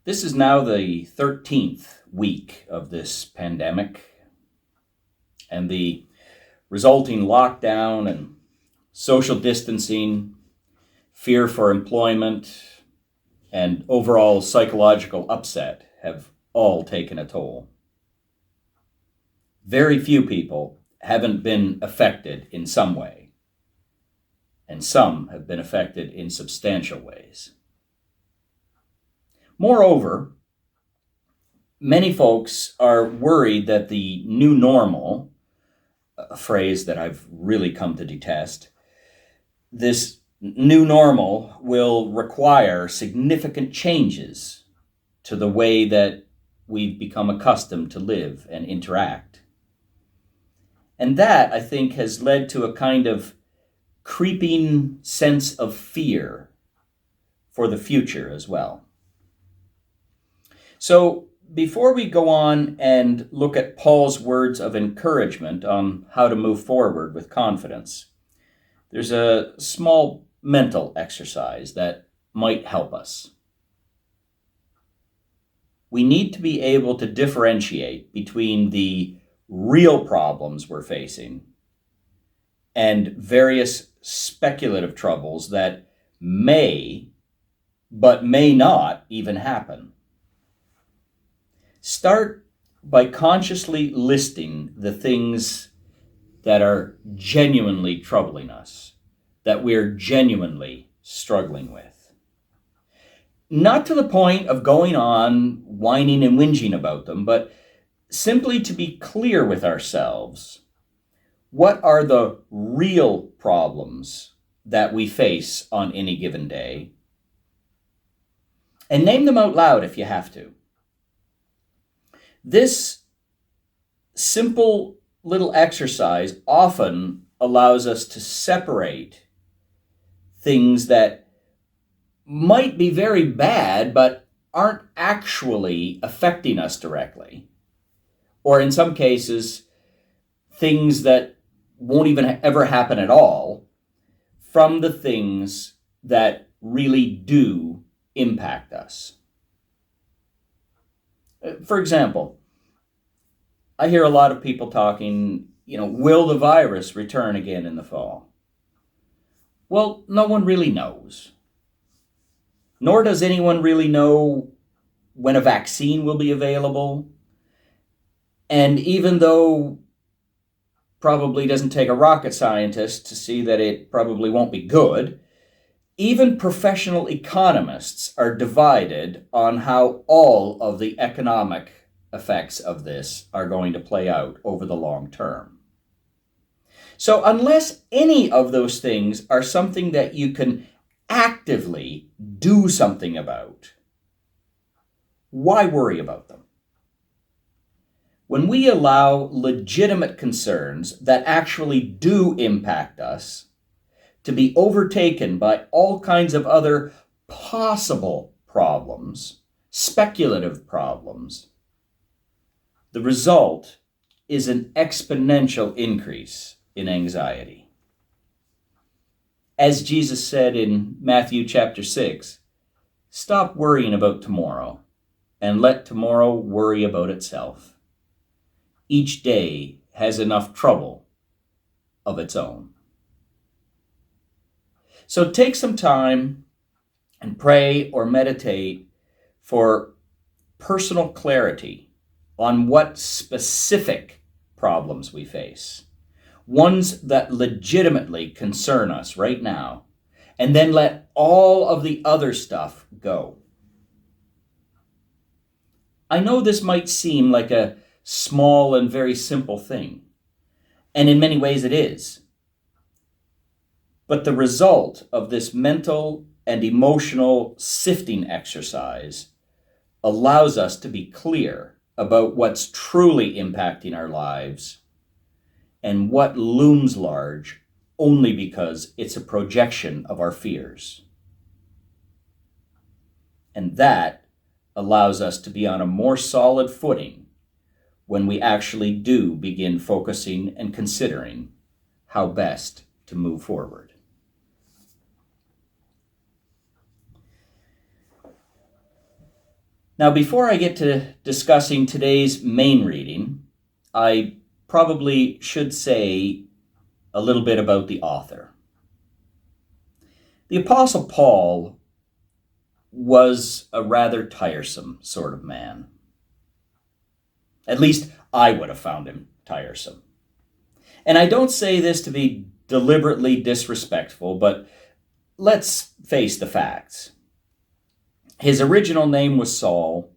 This is now the 13th week of this pandemic, and the resulting lockdown and social distancing, fear for employment, and overall psychological upset have all taken a toll. Very few people haven't been affected in some way, and some have been affected in substantial ways. Moreover, many folks are worried that the new normal, a phrase that I've really come to detest, this new normal will require significant changes to the way that we've become accustomed to live and interact. And that, I think, has led to a kind of creeping sense of fear for the future as well. So before we go on and look at Paul's words of encouragement on how to move forward with confidence, there's a small mental exercise that might help us. We need to be able to differentiate between the real problems we're facing and various speculative troubles that may, but may not even happen. Start by consciously listing the things that are genuinely troubling us, that we're genuinely struggling with. Not to the point of going on whining and whinging about them, but simply to be clear with ourselves. What are the real problems that we face on any given day? And name them out loud if you have to. This simple little exercise often allows us to separate things that might be very bad but aren't actually affecting us directly, or in some cases, things that won't even ever happen at all, from the things that really do impact us. For example, I hear a lot of people talking, will the virus return again in the fall? Well, no one really knows. Nor does anyone really know when a vaccine will be available. And even though probably doesn't take a rocket scientist to see that it probably won't be good, even professional economists are divided on how all of the economic effects of this are going to play out over the long term. So unless any of those things are something that you can actively do something about, why worry about them? When we allow legitimate concerns that actually do impact us to be overtaken by all kinds of other possible problems, speculative problems, the result is an exponential increase in anxiety. As Jesus said in Matthew chapter 6, stop worrying about tomorrow and let tomorrow worry about itself. Each day has enough trouble of its own. So take some time and pray or meditate for personal clarity on what specific problems we face, ones that legitimately concern us right now, and then let all of the other stuff go. I know this might seem like a small and very simple thing, and in many ways it is. But the result of this mental and emotional sifting exercise allows us to be clear about what's truly impacting our lives and what looms large only because it's a projection of our fears. And that allows us to be on a more solid footing when we actually do begin focusing and considering how best to move forward. Now, before I get to discussing today's main reading, I probably should say a little bit about the author. The Apostle Paul was a rather tiresome sort of man. At least I would have found him tiresome. And I don't say this to be deliberately disrespectful, but let's face the facts. His original name was Saul,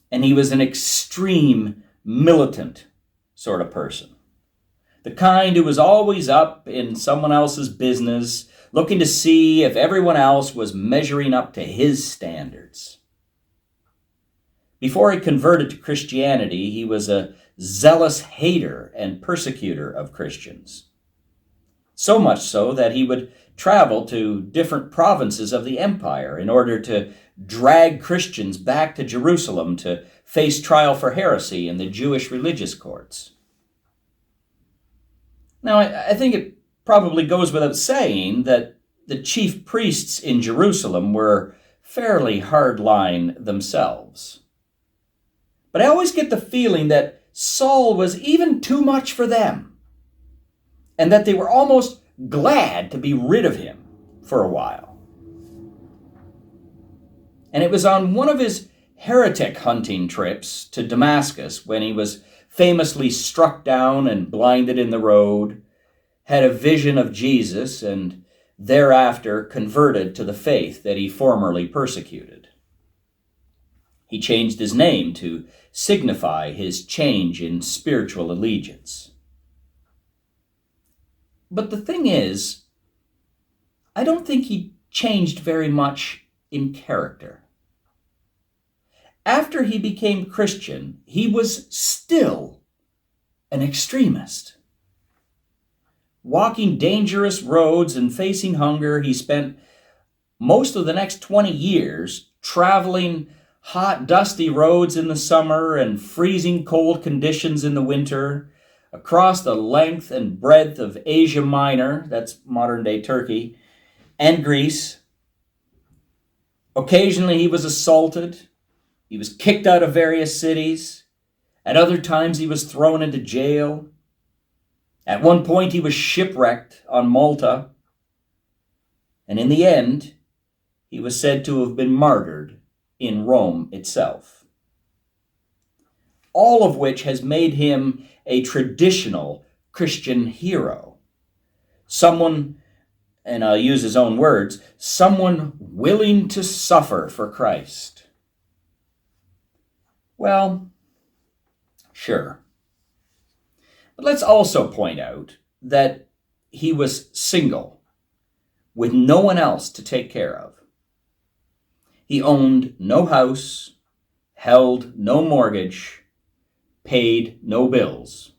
and he was an extreme militant sort of person. The kind who was always up in someone else's business, looking to see if everyone else was measuring up to his standards. Before he converted to Christianity, he was a zealous hater and persecutor of Christians. So much so that he would travel to different provinces of the empire in order to drag Christians back to Jerusalem to face trial for heresy in the Jewish religious courts. Now, I think it probably goes without saying that the chief priests in Jerusalem were fairly hardline themselves. But I always get the feeling that Saul was even too much for them, and that they were almost glad to be rid of him for a while. And it was on one of his heretic hunting trips to Damascus, when he was famously struck down and blinded in the road, had a vision of Jesus, and thereafter converted to the faith that he formerly persecuted. He changed his name to signify his change in spiritual allegiance. But the thing is, I don't think he changed very much in character. After he became Christian, he was still an extremist. Walking dangerous roads and facing hunger, he spent most of the next 20 years traveling hot, dusty roads in the summer and freezing cold conditions in the winter, across the length and breadth of Asia Minor, that's modern-day Turkey, and Greece. Occasionally he was assaulted. He was kicked out of various cities. At other times he was thrown into jail. At one point he was shipwrecked on Malta. And in the end, he was said to have been martyred in Rome itself. All of which has made him a traditional Christian hero. Someone, and I'll use his own words, someone willing to suffer for Christ. Well, sure. But let's also point out that he was single, with no one else to take care of. He owned no house, held no mortgage, paid no bills.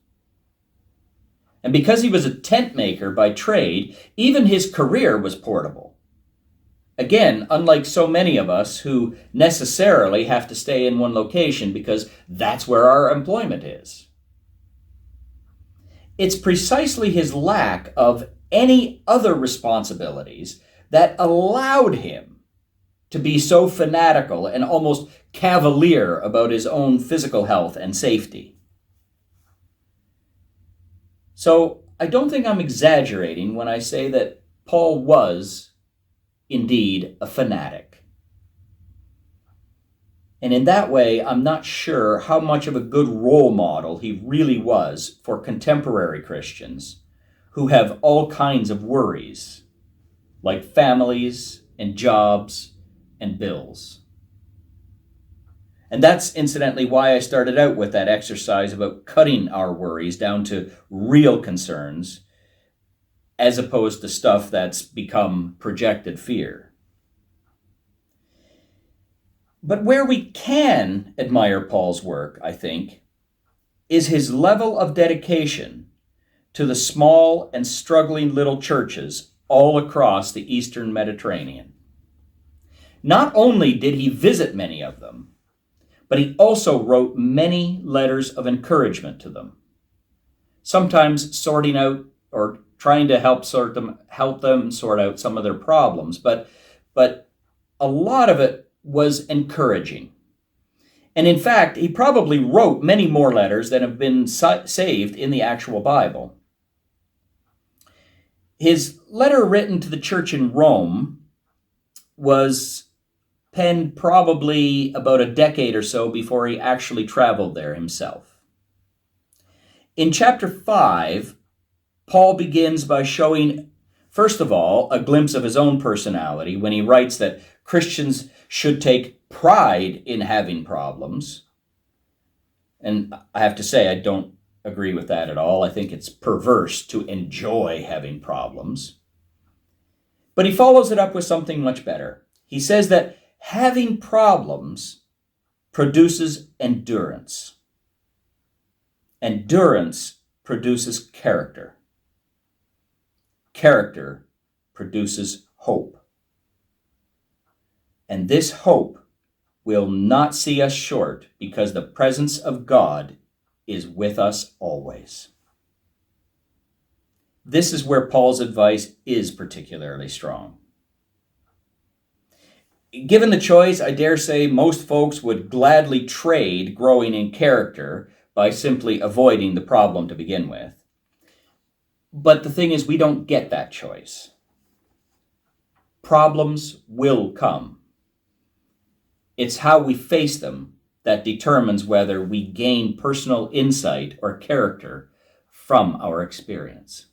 And because he was a tent maker by trade, even his career was portable. Again, unlike so many of us who necessarily have to stay in one location because that's where our employment is. It's precisely his lack of any other responsibilities that allowed him to be so fanatical and almost cavalier about his own physical health and safety. So I don't think I'm exaggerating when I say that Paul was indeed a fanatic. And in that way, I'm not sure how much of a good role model he really was for contemporary Christians who have all kinds of worries, like families and jobs and bills. And that's incidentally why I started out with that exercise about cutting our worries down to real concerns, as opposed to stuff that's become projected fear. But where we can admire Paul's work, I think, is his level of dedication to the small and struggling little churches all across the Eastern Mediterranean. Not only did he visit many of them, but he also wrote many letters of encouragement to them, sometimes sorting out or trying to help them sort out some of their problems, but a lot of it was encouraging. And in fact, he probably wrote many more letters than have been saved in the actual Bible. His letter written to the church in Rome was penned probably about a decade or so before he actually traveled there himself. In chapter 5, Paul begins by showing, first of all, a glimpse of his own personality when he writes that Christians should take pride in having problems. And I have to say, I don't agree with that at all. I think it's perverse to enjoy having problems. But he follows it up with something much better. He says that having problems produces endurance. Endurance produces character. Character produces hope. And this hope will not see us short because the presence of God is with us always. This is where Paul's advice is particularly strong. Given the choice, I dare say most folks would gladly trade growing in character by simply avoiding the problem to begin with. But the thing is, we don't get that choice. Problems will come. It's how we face them that determines whether we gain personal insight or character from our experience.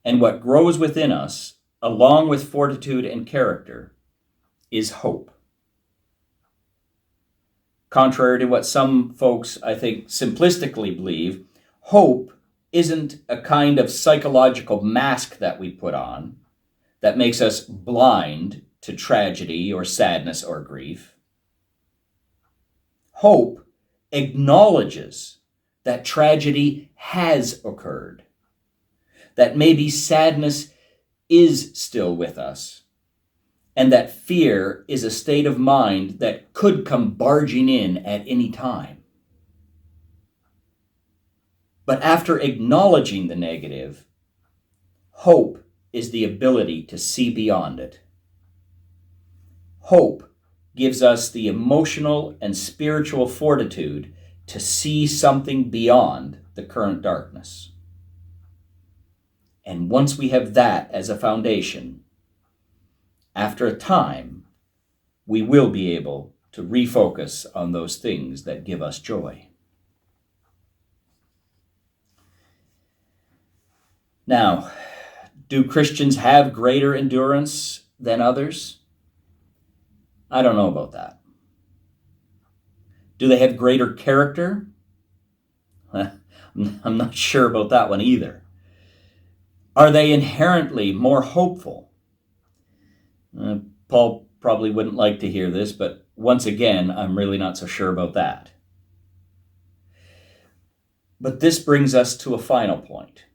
And what grows within us, along with fortitude and character, is hope. Contrary to what some folks, I think, simplistically believe, hope isn't a kind of psychological mask that we put on that makes us blind to tragedy or sadness or grief. Hope acknowledges that tragedy has occurred, that maybe sadness is still with us, and that fear is a state of mind that could come barging in at any time. But after acknowledging the negative, hope is the ability to see beyond it. Hope gives us the emotional and spiritual fortitude to see something beyond the current darkness. And once we have that as a foundation, after a time, we will be able to refocus on those things that give us joy. Now, do Christians have greater endurance than others? I don't know about that. Do they have greater character? I'm not sure about that one either. Are they inherently more hopeful? Paul probably wouldn't like to hear this, but once again, I'm really not so sure about that. But this brings us to a final point.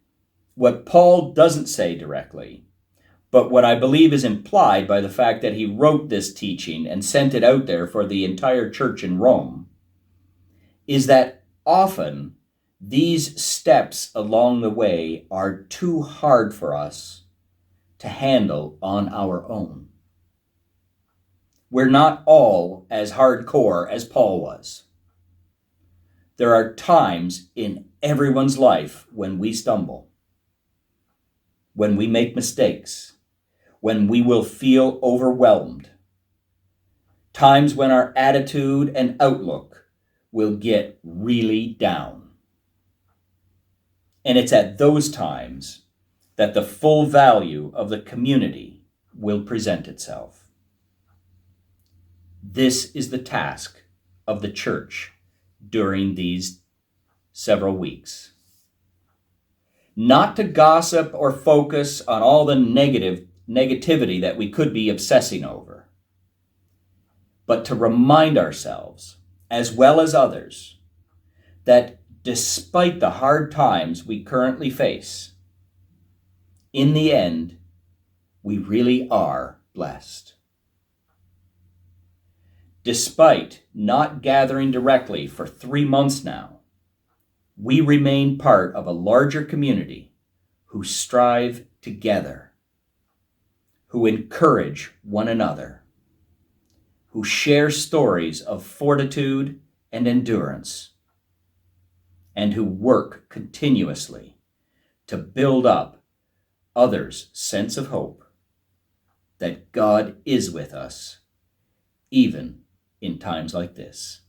What Paul doesn't say directly, but what I believe is implied by the fact that he wrote this teaching and sent it out there for the entire church in Rome, is that often these steps along the way are too hard for us to handle on our own. We're not all as hardcore as Paul was. There are times in everyone's life when we stumble, when we make mistakes, when we will feel overwhelmed, times when our attitude and outlook will get really down. And it's at those times that the full value of the community will present itself. This is the task of the church during these several weeks. Not to gossip or focus on all the negativity that we could be obsessing over, but to remind ourselves, as well as others, that despite the hard times we currently face, in the end, we really are blessed. Despite not gathering directly for 3 months now, we remain part of a larger community who strive together, who encourage one another, who share stories of fortitude and endurance, and who work continuously to build up others' sense of hope that God is with us, even in times like this.